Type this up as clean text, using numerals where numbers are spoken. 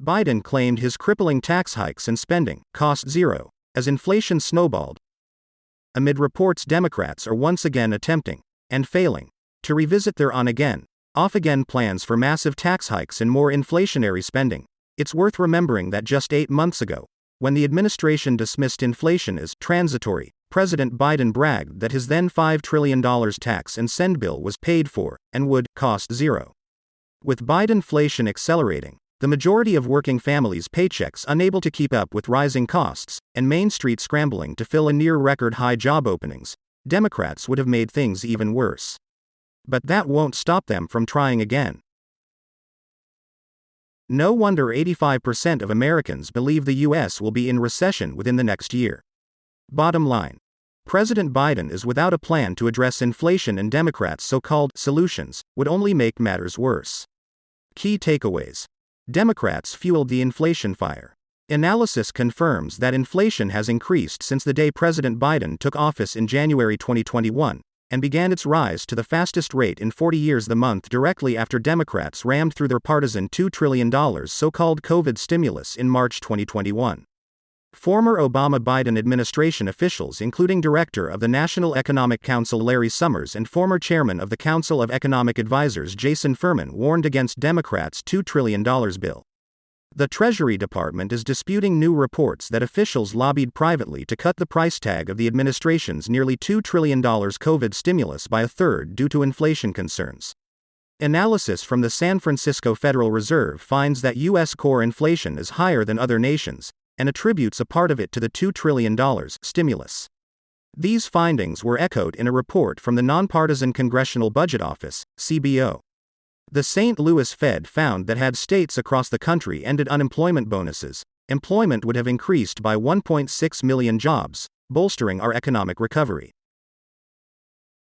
Biden claimed his crippling tax hikes and spending cost zero as inflation snowballed. Amid reports Democrats are once again attempting, and failing, to revisit their on-again, off-again plans for massive tax hikes and more inflationary spending, it's worth remembering that just 8 months ago, when the administration dismissed inflation as transitory, President Biden bragged that his then $5 trillion tax and spend bill was paid for, and would cost zero. With Bidenflation accelerating, the majority of working families' paychecks unable to keep up with rising costs, and Main Street scrambling to fill a near-record high job openings, Democrats would have made things even worse. But that won't stop them from trying again. No wonder 85% of Americans believe the U.S. will be in recession within the next year. Bottom line. President Biden is without a plan to address inflation, and Democrats' so-called solutions would only make matters worse. Key takeaways. Democrats fueled the inflation fire. Analysis confirms that inflation has increased since the day President Biden took office in January 2021, and began its rise to the fastest rate in 40 years the month directly after Democrats rammed through their partisan $2 trillion so-called COVID stimulus in March 2021. Former Obama-Biden administration officials, including Director of the National Economic Council Larry Summers and former Chairman of the Council of Economic Advisers Jason Furman, warned against Democrats' $2 trillion bill. The Treasury Department is disputing new reports that officials lobbied privately to cut the price tag of the administration's nearly $2 trillion COVID stimulus by a third due to inflation concerns. Analysis from the San Francisco Federal Reserve finds that U.S. core inflation is higher than other nations, and attributes a part of it to the $2 trillion stimulus. These findings were echoed in a report from the nonpartisan Congressional Budget Office, CBO. The St. Louis Fed found that had states across the country ended unemployment bonuses, employment would have increased by 1.6 million jobs, bolstering our economic recovery.